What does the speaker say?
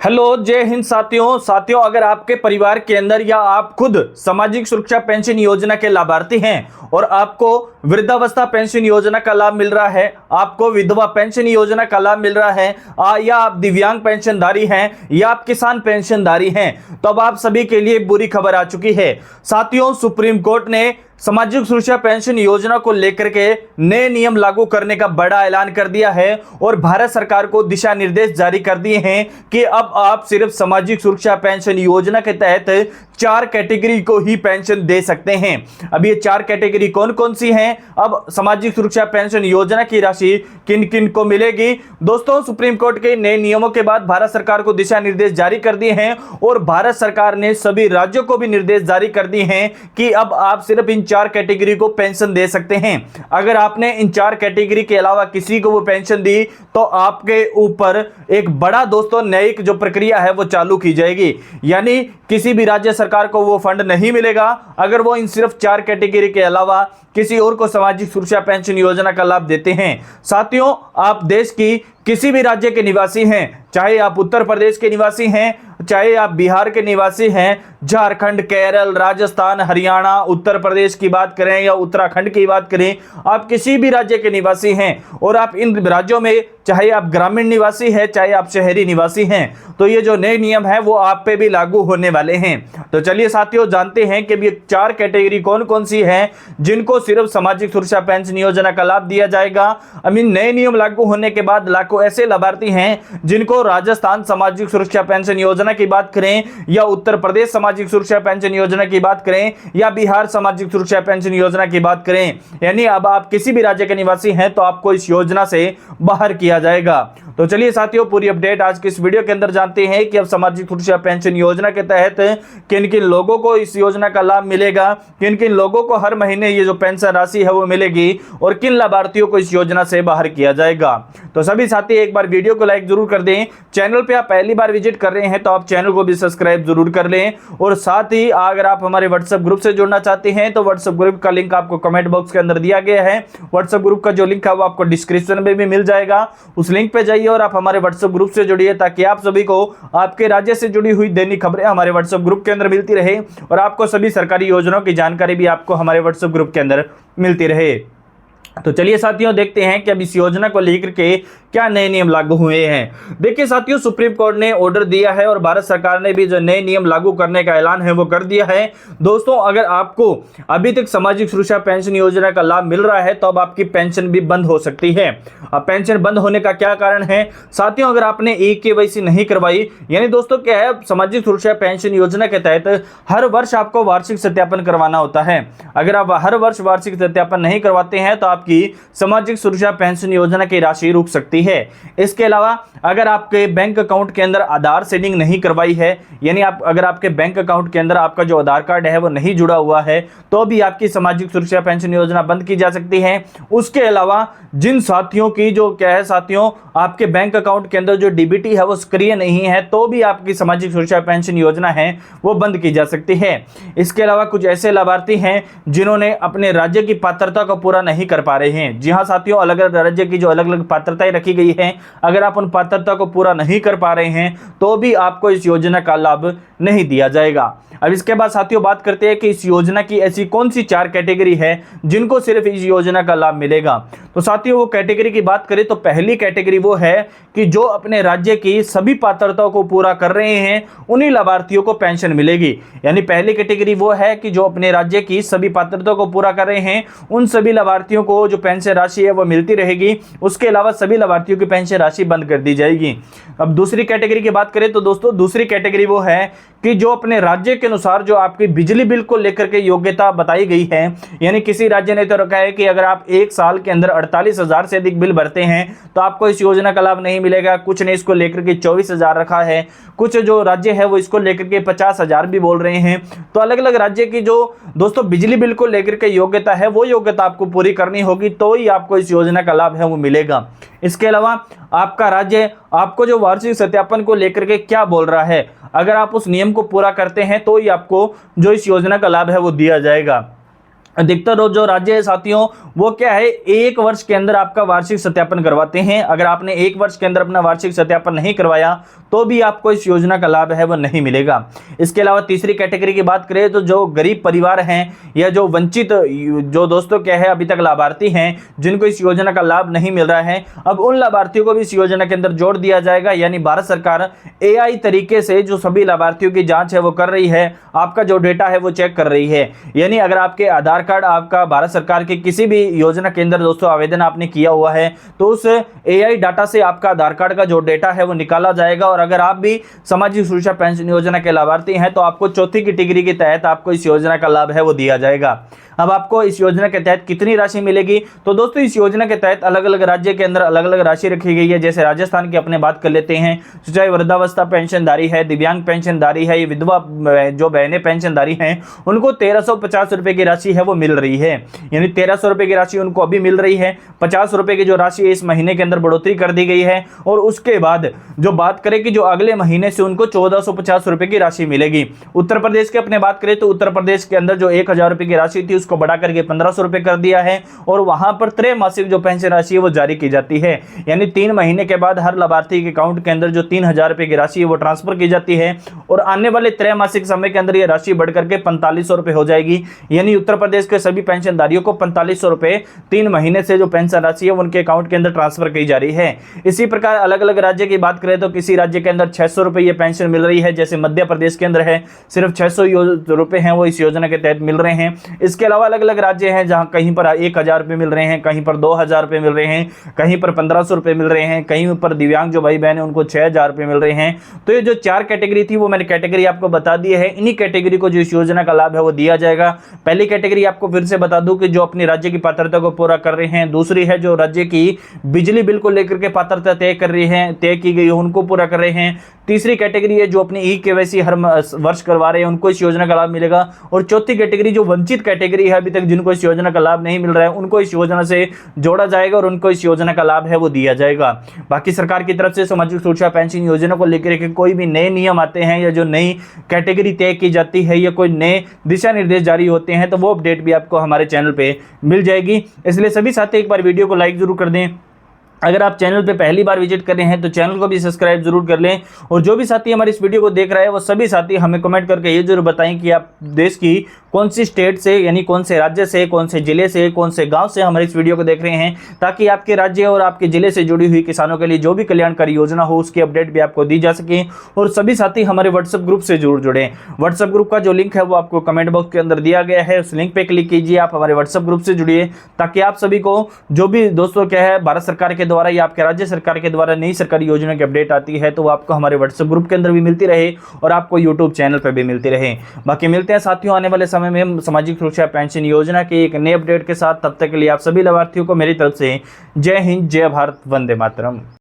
Hello, जय हिंद साथियों, अगर आपके परिवार के अंदर या आप खुद सामाजिक सुरक्षा पेंशन योजना के लाभार्थी हैं और आपको वृद्धावस्था पेंशन योजना का लाभ मिल रहा है, आपको विधवा पेंशन योजना का लाभ मिल रहा है, या आप दिव्यांग पेंशनधारी हैं या आप किसान पेंशनधारी हैं, तो अब आप सभी के लिए बुरी खबर आ चुकी है। साथियों, सुप्रीम कोर्ट ने सामाजिक सुरक्षा पेंशन योजना को लेकर के नए नियम लागू करने का बड़ा ऐलान कर दिया है और भारत सरकार को दिशा निर्देश जारी कर दिए हैं कि अब आप सिर्फ सामाजिक सुरक्षा पेंशन योजना के तहत 4 कैटेगरी को ही पेंशन दे सकते हैं। अब ये 4 कैटेगरी कौन कौन सी हैं, अब सामाजिक सुरक्षा पेंशन योजना की राशि किन किन को मिलेगी। दोस्तों, सुप्रीम कोर्ट के नए नियमों के बाद भारत सरकार को दिशा निर्देश जारी कर दिए हैं और भारत सरकार ने सभी राज्यों को भी निर्देश जारी कर दिए हैं कि अब आप सिर्फ इन 4 कैटेगरी को पेंशन दे सकते हैं। अगर आपने इन 4 कैटेगरी के अलावा किसी को वो पेंशन दी तो आपके ऊपर एक बड़ा दोस्तों न्यायिक जो प्रक्रिया है वो चालू की जाएगी, यानी किसी भी राज्य सरकार को वो फंड नहीं मिलेगा अगर वो इन सिर्फ 4 कैटेगरी के अलावा किसी और को सामाजिक सुरक्षा पेंशन योजना का लाभ देते हैं। साथियों, आप देश की किसी भी राज्य के निवासी हैं, चाहे आप उत्तर प्रदेश के निवासी हैं, चाहे आप बिहार के निवासी हैं, झारखंड, केरल, राजस्थान, हरियाणा, उत्तर प्रदेश की बात करें या उत्तराखंड की बात करें, आप किसी भी राज्य के निवासी हैं और आप इन राज्यों में चाहे आप ग्रामीण निवासी हैं चाहे आप शहरी निवासी हैं, तो ये जो नए नियम है वो आप पे भी लागू होने वाले हैं। तो चलिए साथियों, जानते हैं कि ये 4 कैटेगरी कौन कौन सी हैं जिनको सिर्फ सामाजिक सुरक्षा पेंशन योजना का लाभ दिया जाएगा। अब इन नए नियम लागू होने के बाद लाखों ऐसे लाभार्थी हैं जिनको राजस्थान सामाजिक सुरक्षा पेंशन योजना की बात करें या उत्तर प्रदेश सामाजिक सुरक्षा पेंशन योजना की बात करें या बिहार सामाजिक सुरक्षा पेंशन योजना की बात करें, यानी अब आप किसी भी राज्य के निवासी हैं तो आपको इस योजना से बाहर किया जाएगा। तो चलिए साथियों, पूरी अपडेट आज की इस वीडियो के अंदर जानते हैं कि अब सामाजिक सुरक्षा पेंशन योजना के तहत किन किन लोगों को इस योजना का लाभ मिलेगा, किन किन लोगों को हर महीने ये जो पेंशन राशि है वो मिलेगी और किन लाभार्थियों को इस योजना से बाहर किया जाएगा। तो सभी साथी एक बार वीडियो को लाइक जरूर कर दें। चैनल पे आप पहली बार विजिट कर रहे हैं तो आप चैनल को भी सब्सक्राइब जरूर कर लें और साथ ही अगर आप हमारे व्हाट्सएप ग्रुप से जुड़ना चाहते हैं तो व्हाट्सएप ग्रुप का लिंक आपको कमेंट बॉक्स के अंदर दिया गया है। व्हाट्सएप ग्रुप का जो लिंक है वो आपको डिस्क्रिप्शन में भी मिल जाएगा, उस लिंक पे जाइए और आप हमारे व्हाट्सएप ग्रुप से जुड़िए ताकि आप सभी को आपके राज्य से जुड़ी हुई दैनिक खबरें हमारे व्हाट्सएप ग्रुप के अंदर मिलती रहे और आपको सभी सरकारी योजनाओं की जानकारी भी आपको हमारे व्हाट्सएप ग्रुप के अंदर मिलती रहे। तो चलिए साथियों, देखते हैं कि अब इस योजना को लेकर के क्या नए नियम लागू हुए हैं। देखिए साथियों, सुप्रीम कोर्ट ने ऑर्डर दिया है और भारत सरकार ने भी जो नए नियम लागू करने का ऐलान है वो कर दिया है। दोस्तों, अगर आपको अभी तक सामाजिक सुरक्षा पेंशन योजना का लाभ मिल रहा है तो अब आपकी पेंशन भी बंद हो सकती है। अब पेंशन बंद होने का क्या कारण है साथियों, अगर आपने EKYC नहीं करवाई, यानी दोस्तों क्या है, सामाजिक सुरक्षा पेंशन योजना के तहत हर वर्ष आपको वार्षिक सत्यापन करवाना होता है। अगर आप हर वर्ष वार्षिक सत्यापन नहीं करवाते हैं तो आपकी सामाजिक सुरक्षा पेंशन योजना की राशि रुक सकती है। इसके अलावा अगर आपके बैंक अकाउंट के अंदर आधार सेटिंग नहीं करवाई है, यानी अगर आपके बैंक अकाउंट के अंदर आपका जो आधार कार्ड है वो नहीं जुड़ा हुआ है, तो भी आपकी सामाजिक सुरक्षा पेंशन योजना बंद की जा सकती है। उसके अलावा जिन साथियों की जो क्या है साथियों, आपके बैंक अकाउंट के अंदर जो DBT है वो सक्रिय नहीं है, तो भी आपकी सामाजिक सुरक्षा पेंशन योजना है वो बंद की जा सकती है। इसके अलावा कुछ ऐसे लाभार्थी हैं जिन्होंने अपने राज्य की पात्रता को पूरा नहीं कर पा रहे हैं। जी हाँ साथियों, अलग अलग राज्य की जो अलग अलग पात्रताएं रखी गई है, अगर आप उन पात्रता को पूरा नहीं कर पा रहे हैं तो भी आपको इस योजना का लाभ नहीं दिया जाएगा। अब इसके बाद साथियों बात करते हैं कि इस योजना की ऐसी कौन सी 4 कैटेगरी है जिनको सिर्फ इस योजना का लाभ मिलेगा। तो साथियों, वो कैटेगरी की बात करें तो पहली कैटेगरी वो है कि जो अपने राज्य की सभी पात्रताओं को पूरा कर रहे हैं उन्हीं लाभार्थियों को पेंशन मिलेगी। यानी पहली कैटेगरी वो है कि जो अपने राज्य की सभी पात्रताओं को पूरा कर रहे हैं उन सभी लाभार्थियों को जो पेंशन राशि है वो मिलती रहेगी। उसके अलावा सभी लाभार्थियों की पेंशन राशि बंद कर दी जाएगी। अब दूसरी कैटेगरी की बात करें तो दोस्तों दूसरी कैटेगरी वो है कि जो अपने राज्य के अनुसार जो आपकी बिजली बिल को लेकर के योग्यता बताई गई है, यानी किसी राज्य ने तो रखा है कि अगर आप एक साल के अंदर 48,000 से अधिक बिल भरते हैं तो आपको इस योजना का लाभ नहीं मिलेगा। कुछ ने इसको लेकर के 24,000 रखा है, कुछ जो राज्य है वो इसको लेकर के 50,000 भी बोल रहे हैं। तो अलग अलग राज्य की जो दोस्तों बिजली बिल को लेकर के योग्यता है वो योग्यता आपको पूरी करनी होगी तो ही आपको इस योजना का लाभ है वो मिलेगा। इसके अलावा आपका राज्य आपको जो वार्षिक सत्यापन को लेकर के क्या बोल रहा है, अगर आप उस नियम को पूरा करते हैं तो ही आपको जो इस योजना का लाभ है वो दिया जाएगा। अधिकतर जो राज्य है साथियों, वो क्या है, 1 वर्ष के अंदर आपका वार्षिक सत्यापन करवाते हैं। अगर आपने 1 वर्ष के अंदर अपना वार्षिक सत्यापन नहीं करवाया तो भी आपको इस योजना का लाभ है वो नहीं मिलेगा। इसके अलावा तीसरी कैटेगरी की बात करें तो जो गरीब परिवार हैं या जो वंचित जो दोस्तों क्या है अभी तक लाभार्थी हैं जिनको इस योजना का लाभ नहीं मिल रहा है, अब उन लाभार्थियों को भी इस योजना के अंदर जोड़ दिया जाएगा। यानी भारत सरकार AI तरीके से जो सभी लाभार्थियों की जांच है वो कर रही है, आपका जो डेटा है वो चेक कर रही है। यानी अगर आपके आधार कार्ड आपका भारत सरकार के किसी भी योजना के अंदर दोस्तों आवेदन आपने किया हुआ है तो उस AI डाटा से आपका आधार कार्ड का जो डेटा है वो निकाला जाएगा। और अगर आप भी सामाजिक सुरक्षा पेंशन योजना के लाभार्थी हैं तो आपको चौथी कैटेगरी के तहत आपको इस योजना का लाभ है वो दिया जाएगा। अब आपको इस योजना के तहत कितनी राशि मिलेगी, तो दोस्तों इस योजना के तहत अलग अलग राज्य के अंदर अलग अलग राशि रखी गई है। जैसे राजस्थान की अपने बात कर लेते हैं, चाहे वृद्धावस्था पेंशनधारी है, दिव्यांग पेंशनधारी है, ये विधवा जो बहनें पेंशनधारी हैं उनको 1350 रुपए की राशि है वो मिल रही है। यानी 1300 रुपए की राशि उनको अभी मिल रही है। 50 रुपए की जो राशि इस महीने के अंदर बढ़ोतरी कर दी गई है। और उसके बाद जो बात करें कि जो अगले महीने से उनको 1450 रुपए की राशि मिलेगी। उत्तर प्रदेश की अपने बात करें तो उत्तर प्रदेश के अंदर जो 1000 रुपए की राशि थी उसको बढ़ा करके 1500 रुपए कर दिया है। और वहां पर त्रैमासिक जो पेंशन राशि है वो जारी की जाती है। यानी 3 महीने के बाद हर लाभार्थी के अकाउंट के अंदर जो 3000 रुपए की राशि है वो ट्रांसफर की जाती है। और आने वाले त्रैमासिक समय के अंदर ये राशि बढ़ करके 4500 रुपए हो जाएगी। यानी उत्तर प्रदेश के सभी पेंशनधारियों को 4500 रुपए 3 महीने से जो पेंशन राशि है उनके अकाउंट के अंदर ट्रांसफर की जा रही है। इसी प्रकार अलग अलग राज्य की बात करें तो किसी राज्य के अंदर 600 रुपए ये पेंशन मिल रही है। जैसे मध्य प्रदेश के अंदर है सिर्फ 600 रुपए हैं वो इस योजना के तहत मिल रहे हैं। इसके अलावा अलग अलग राज्य हैं जहां कहीं पर 1000 रुपए मिल रहे हैं, कहीं पर 2000 रुपए मिल रहे हैं, कहीं पर 1500 रुपए मिल रहे हैं, कहीं पर दिव्यांग जो भाई बहन है उनको 6000 रुपए मिल रहे हैं। तो ये जो 4 कैटेगरी थी वो मैंने कैटेगरी आपको बता दी है। इन्हीं कैटेगरी को जो इस योजना का लाभ है वो दिया जाएगा। पहली कैटेगरी आपको फिर से बता दूं कि जो अपनी राज्य की पात्रता को पूरा कर रहे हैं। दूसरी है जो राज्य की बिजली बिल को लेकर के पात्रता तय की गई है उनको पूरा कर रहे हैं। तीसरी कैटेगरी है जो अपनी ई-केवाईसी हर वर्ष करवा रहे हैं उनको इस योजना का लाभ मिलेगा। और चौथी कैटेगरी जो वंचित कैटेगरी है अभी तक जिनको इस योजना का लाभ नहीं मिल रहा है उनको इस योजना से जोड़ा जाएगा और उनको इस योजना का लाभ है वो दिया जाएगा। बाकी सरकार की तरफ से सामाजिक सुरक्षा पेंशन योजना को लेकर के कोई भी नए नियम आते हैं या जो नई कैटेगरी तय की जाती है या कोई नए दिशा निर्देश जारी होते हैं तो वो अपडेट भी आपको हमारे चैनल पे मिल जाएगी। इसलिए सभी साथी एक बार वीडियो को लाइक जरूर कर दें। अगर आप चैनल पे पहली बार विजिट कर रहे हैं तो चैनल को भी सब्सक्राइब जरूर कर लें। और जो भी साथी हमारे इस वीडियो को देख रहा है वो सभी साथी हमें कमेंट करके ये जरूर बताएं कि आप देश की कौन सी स्टेट से यानी कौन से राज्य से, कौन से जिले से, कौन से गांव से हमारे इस वीडियो को देख रहे हैं, ताकि आपके राज्य और आपके जिले से जुड़ी हुई किसानों के लिए जो भी कल्याणकारी योजना हो उसकी अपडेट भी आपको दी जा सके। और सभी साथी हमारे व्हाट्सएप ग्रुप से जरूर जुड़े। व्हाट्सएप ग्रुप का जो लिंक है वो आपको कमेंट बॉक्स के अंदर दिया गया है, उस लिंक पे क्लिक कीजिए, आप हमारे व्हाट्सएप ग्रुप से जुड़िए ताकि आप सभी को जो भी दोस्तों क्या है भारत सरकार के द्वारा या आपके राज्य सरकार के द्वारा नई सरकारी योजना की अपडेट आती है तो वो आपको हमारे व्हाट्सएप ग्रुप के अंदर भी मिलती रहे और आपको यूट्यूब चैनल पर भी मिलती रहे। बाकी मिलते हैं साथियों आने वाले समय में सामाजिक सुरक्षा पेंशन योजना के एक नए अपडेट के साथ। तब तक के लिए आप सभी लाभार्थियों को मेरी तरफ से जय हिंद, जय भारत, वंदे मातरम।